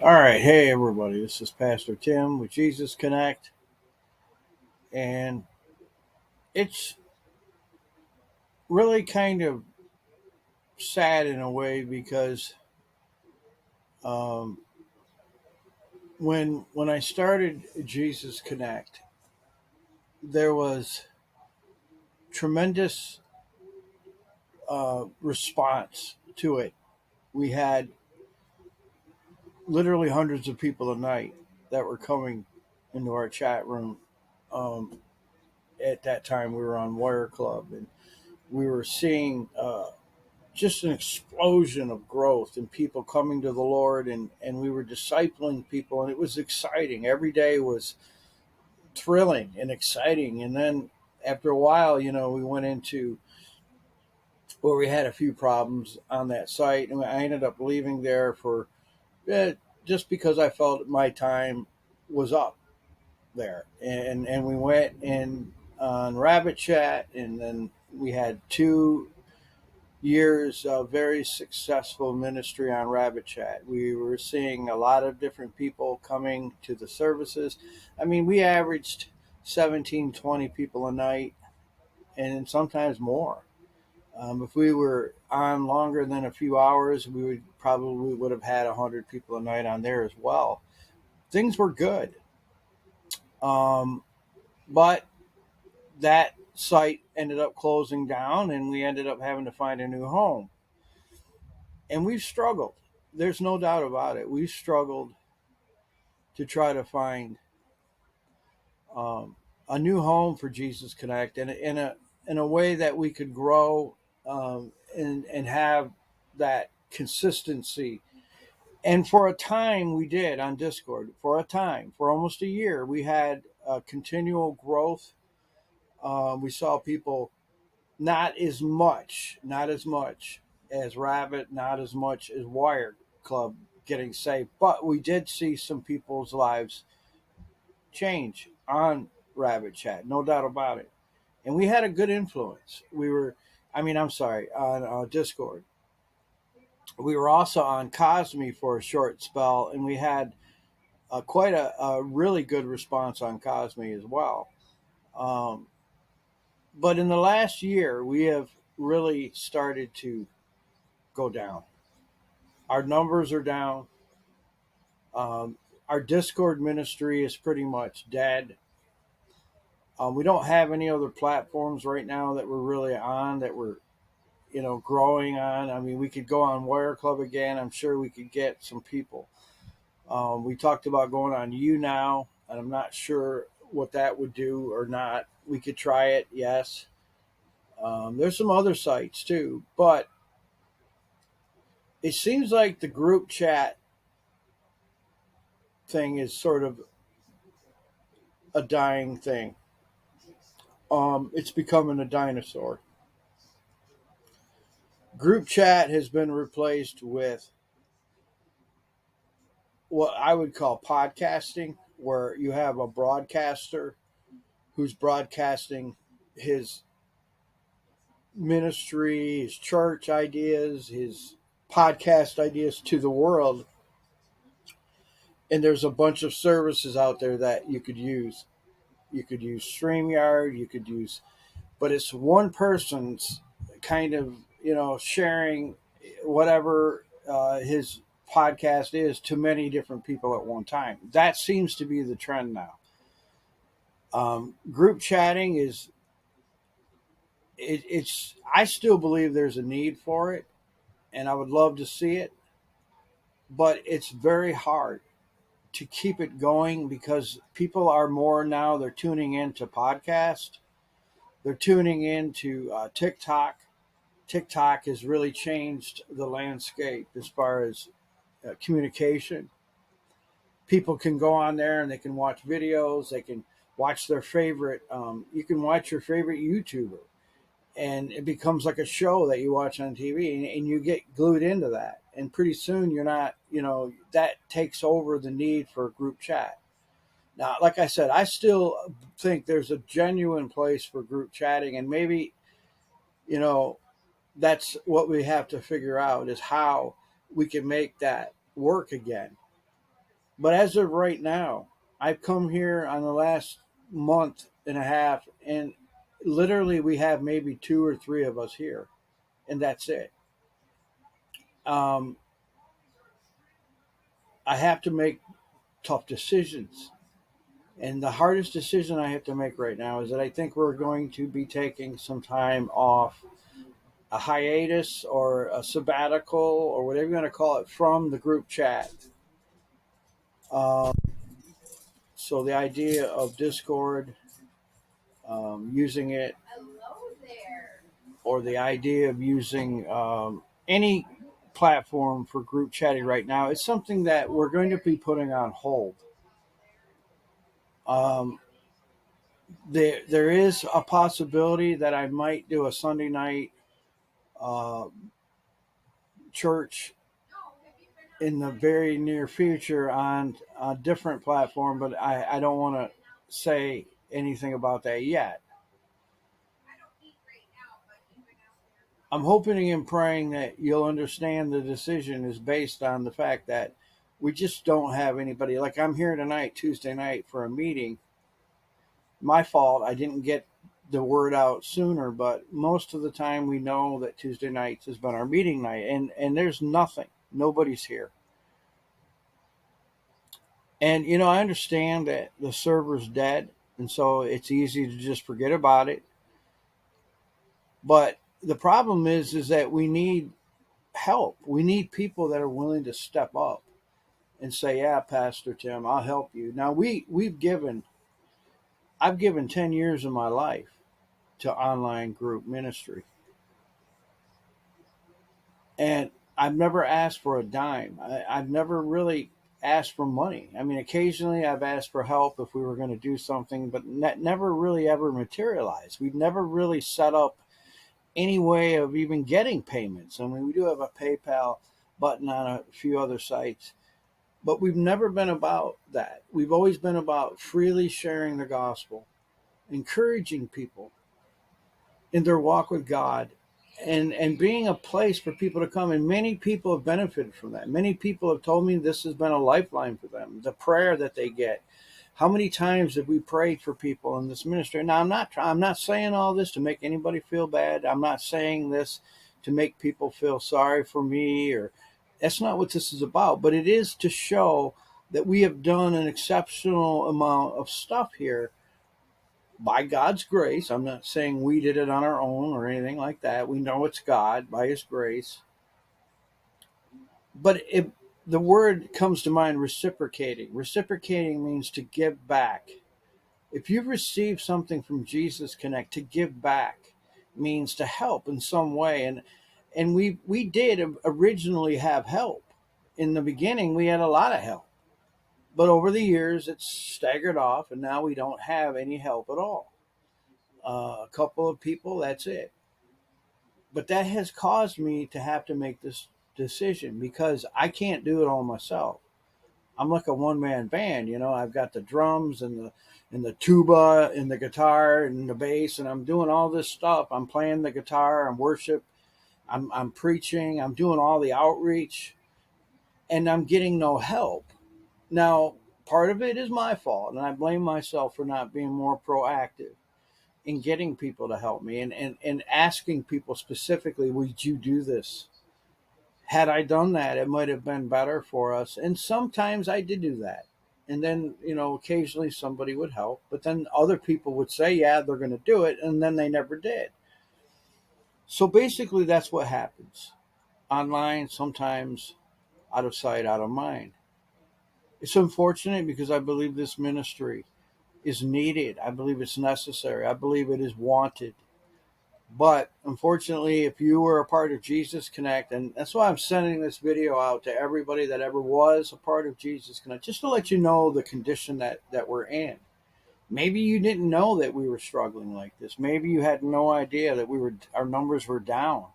All right, hey everybody, this is Pastor Tim with Jesus Connect, and it's really kind of sad in a way because um, when I started Jesus Connect, there was tremendous response to it. We had literally hundreds of people a night that were coming into our chat room. Um, at that time, we were on Wire Club, and we were seeing just an explosion of growth and people coming to the Lord, and we were discipling people, and it was exciting. Every day was thrilling and exciting. And then after a while, we went into where we had a few problems on that site, and I ended up leaving there for eh, just because I felt my time was up there. And we went in on Rabbit Chat, and then we had 2 years of very successful ministry on Rabbit Chat. We were seeing a lot of different people coming to the services. I mean, we averaged 17, 20 people a night, and sometimes more. If we were on longer than a few hours, we would have had 100 people a night on there as well. Things were good, um, but that site ended up closing down, and we ended up having to find a new home. And we've struggled. There's no doubt about it. We've struggled to try to find um, a new home for Jesus Connect, and in a way that we could grow, and have that consistency. And for a time, we did on Discord. For a time, for almost a year, we had continual growth. We saw people not as much as Rabbit, not as much as Wired Club getting saved, but we did see some people's lives change on Rabbit Chat, no doubt about it. And we had a good influence. I'm sorry, on Discord. We were also on Cosme for a short spell, and we had quite a really good response on Cosme as well. Um, but in the last year, we have really started to go down. Our numbers are down. Um, our Discord ministry is pretty much dead. We don't have any other platforms right now that we're really on, that we're growing on. I mean, we could go on Wire Club again. I'm sure we could get some people. We talked about going on You Now, and I'm not sure what that would do or not. We could try it, yes. There's some other sites too, but it seems like the group chat thing is sort of a dying thing. It's becoming a dinosaur. Group chat has been replaced with what I would call podcasting, where you have a broadcaster who's broadcasting his ministry, his church ideas, his podcast ideas to the world. And there's a bunch of services out there that you could use. You could use StreamYard, but it's one person's kind of, sharing whatever his podcast is to many different people at one time. That seems to be the trend now. Group chatting it's, I still believe there's a need for it, and I would love to see it, but it's very hard to keep it going because people are more now, they're tuning into podcast, they're tuning into TikTok. TikTok has really changed the landscape as far as communication. People can go on there and they can watch videos, they can watch their favorite, you can watch your favorite YouTuber, and it becomes like a show that you watch on TV, and you get glued into that. And pretty soon you're not, that takes over the need for group chat. Now, like I said, I still think there's a genuine place for group chatting, and maybe, you know, that's what we have to figure out is how we can make that work again. But as of right now, I've come here on the last month and a half, and literally we have maybe two or three of us here, and that's it. Um, I have to make tough decisions. And the hardest decision I have to make right now is that I think we're going to be taking some time off, a hiatus or a sabbatical or whatever you want to call it, from the group chat. Um, so the idea of Discord, using it, or the idea of using any platform for group chatting right now, is something that we're going to be putting on hold. Um, there is a possibility that I might do a Sunday night uh, church in the very near future on a different platform, but I don't want to say anything about that yet. I'm hoping and praying that you'll understand the decision is based on the fact that we just don't have anybody. Like, I'm here tonight, Tuesday night, for a meeting. My fault. I didn't get the word out sooner, but most of the time we know that Tuesday nights has been our meeting night, and there's nothing. Nobody's here. And I understand that the server's dead, and so it's easy to just forget about it. But the problem is that we need help. We need people that are willing to step up and say, "Yeah, Pastor Tim, I'll help you." Now I've given 10 years of my life to online group ministry, and I've never asked for a dime. I've never really asked for money. I mean, occasionally I've asked for help if we were going to do something, but never really ever materialized. We've never really set up any way of even getting payments. I mean, we do have a PayPal button on a few other sites, but we've never been about that. We've always been about freely sharing the gospel, encouraging people in their walk with God, and being a place for people to come. And many people have benefited from that. Many people have told me this has been a lifeline for them. The prayer that they get. How many times have we prayed for people in this ministry? Now, I'm not saying all this to make anybody feel bad. I'm not saying this to make people feel sorry for me, or that's not what this is about. But it is to show that we have done an exceptional amount of stuff here by God's grace. I'm not saying we did it on our own or anything like that. We know it's God by His grace. But the word comes to mind, reciprocating. Reciprocating means to give back. If you've received something from Jesus Connect, to give back means to help in some way. And we did originally have help. In the beginning, we had a lot of help. But over the years, it's staggered off, and now we don't have any help at all. A couple of people, that's it. But that has caused me to have to make this decision because I can't do it all myself. I'm like a one man band, I've got the drums and the tuba and the guitar and the bass, and I'm doing all this stuff. I'm playing the guitar, I'm worship, I'm preaching, I'm doing all the outreach, and I'm getting no help. Now, part of it is my fault, and I blame myself for not being more proactive in getting people to help me, and asking people specifically, would you do this? Had I done that, it might have been better for us. And sometimes I did do that. And then, occasionally somebody would help, but then other people would say, yeah, they're going to do it. And then they never did. So basically, that's what happens online, sometimes out of sight, out of mind. It's unfortunate because I believe this ministry is needed. I believe it's necessary. I believe it is wanted. But unfortunately, if you were a part of Jesus Connect, and that's why I'm sending this video out to everybody that ever was a part of Jesus Connect, just to let you know the condition that we're in. Maybe you didn't know that we were struggling like this. Maybe you had no idea that our numbers were down.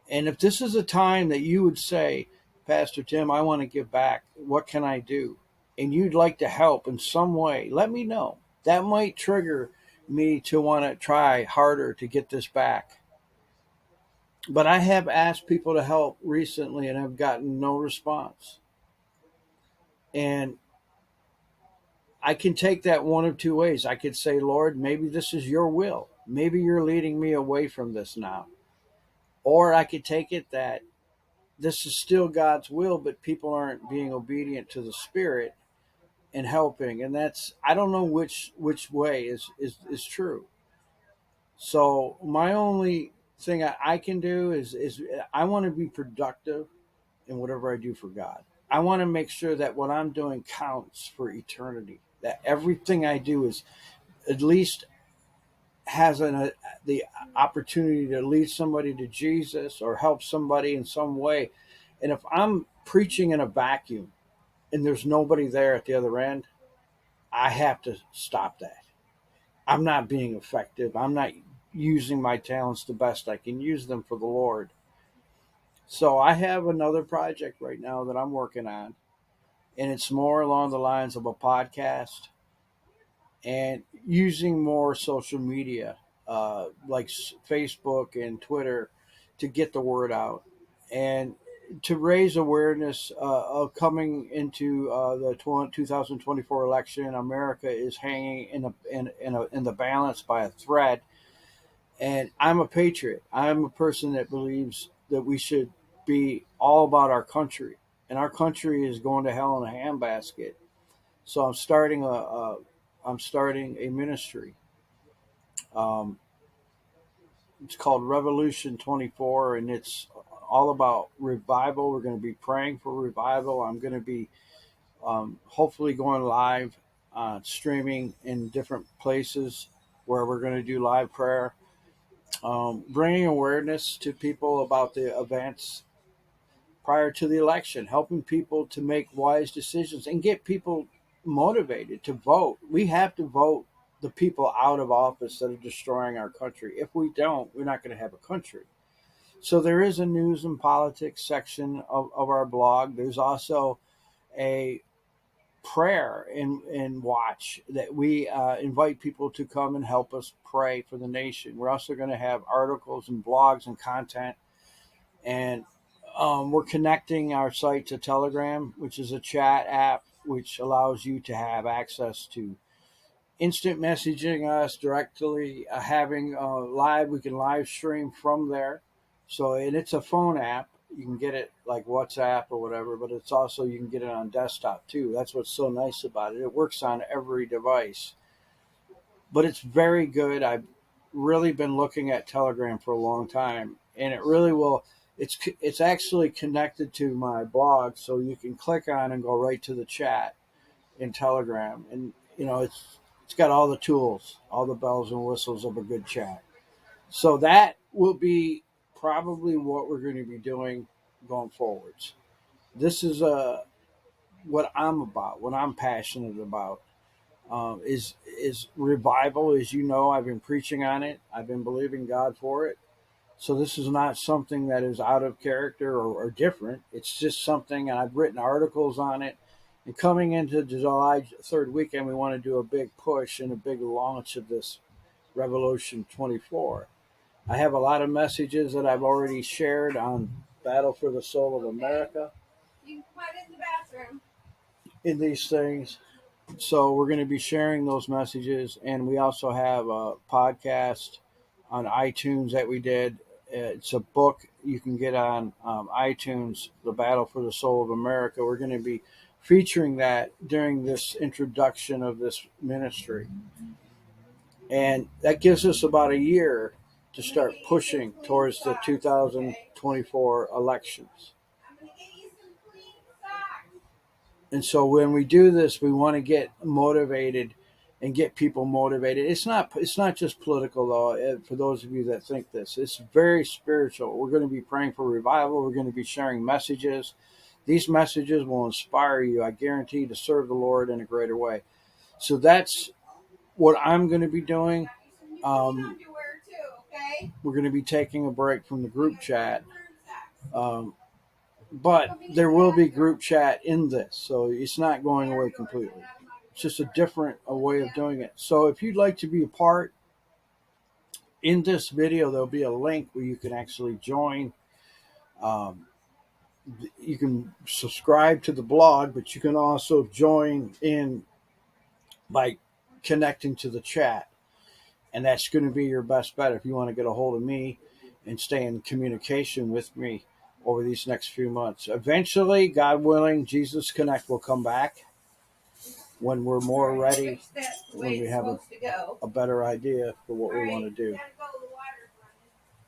And if this is a time that you would say, Pastor Tim, I want to give back, what can I do? And you'd like to help in some way, let me know. That might trigger me to want to try harder to get this back. But I have asked people to help recently and have gotten no response. And I can take that one of two ways. I could say, Lord, maybe this is your will. Maybe you're leading me away from this now. Or I could take it that this is still God's will, but people aren't being obedient to the Spirit and helping. And that's, I don't know which way is true. So my only thing I can do is I want to be productive in whatever I do for God. I want to make sure that what I'm doing counts for eternity. That everything I do is at least has the opportunity to lead somebody to Jesus or help somebody in some way. And if I'm preaching in a vacuum and there's nobody there at the other end, I have to stop that. I'm not being effective. I'm not using my talents the best I can use them for the Lord. So I have another project right now that I'm working on, and it's more along the lines of a podcast and using more social media, like Facebook and Twitter, to get the word out and to raise awareness of coming into the 2024 election. America is hanging in the balance by a thread, and I'm a patriot. I'm a person that believes that we should be all about our country, and our country is going to hell in a handbasket. So I'm starting a ministry. Um, it's called Revolution 24, and it's all about revival. We're going to be praying for revival. I'm going to be hopefully going live, streaming in different places where we're going to do live prayer, bringing awareness to people about the events prior to the election, helping people to make wise decisions and get people motivated to vote. We have to vote the people out of office that are destroying our country. If we don't, we're not going to have a country. So there is a news and politics section of our blog. There's also a prayer and watch that we invite people to come and help us pray for the nation. We're also going to have articles and blogs and content, and we're connecting our site to Telegram, which is a chat app which allows you to have access to instant messaging us directly, having live. We can live stream from there. So, and it's a phone app. You can get it like WhatsApp or whatever, but it's also, you can get it on desktop too. That's what's so nice about it. It works on every device, but it's very good. I've really been looking at Telegram for a long time, and it really will. It's actually connected to my blog, so you can click on and go right to the chat in Telegram, and it's got all the tools, all the bells and whistles of a good chat. So that will be probably what we're going to be doing going forwards. This is what I'm about, what I'm passionate about. Is revival. As you know, I've been preaching on it. I've been believing God for it. So this is not something that is out of character or different. It's just something, and I've written articles on it. And coming into the July 3rd weekend, we want to do a big push and a big launch of this Revolution 24. I have a lot of messages that I've already shared on Battle for the Soul of America. You can put it in the bathroom. In these things. So we're going to be sharing those messages, and we also have a podcast on iTunes that we did. It's a book you can get on iTunes, The Battle for the Soul of America. We're going to be featuring that during this introduction of this ministry. And that gives us about a year to start pushing towards the 2024 elections. And so when we do this, we want to get motivated and get people motivated. It's not just political though. For those of you that think this, it's very spiritual. We're going to be praying for revival. We're going to be sharing messages. These messages will inspire you, I guarantee, to serve the Lord in a greater way. So that's what I'm going to be doing. We're going to be taking a break from the group chat. But there will be group chat in this, so it's not going away completely. It's just a different way of doing it. So if you'd like to be a part, in this video, there'll be a link where you can actually join You can subscribe to the blog, but you can also join in by connecting to the chat. And that's going to be your best bet if you want to get a hold of me and stay in communication with me over these next few months. Eventually, God willing, Jesus Connect will come back when we're more ready, when we have a better idea for what we want to do.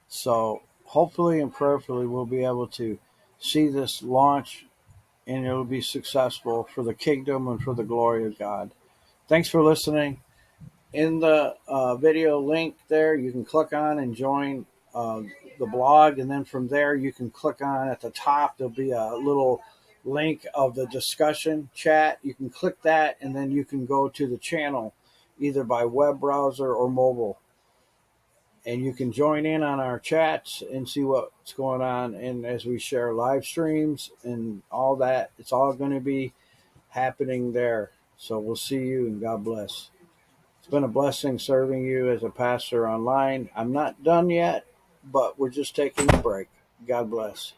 So hopefully and prayerfully we'll be able to see this launch and it'll be successful for the kingdom and for the glory of God. Thanks for listening. In the video link there, you can click on and join uh, the blog, and then from there you can click on at the top. There'll be a little link of the discussion chat. You can click that, and then you can go to the channel either by web browser or mobile, and you can join in on our chats and see what's going on. And as we share live streams and all that, it's all going to be happening there. So we'll see you, and God bless. It's been a blessing serving you as a pastor online. I'm not done yet, but we're just taking a break. God bless.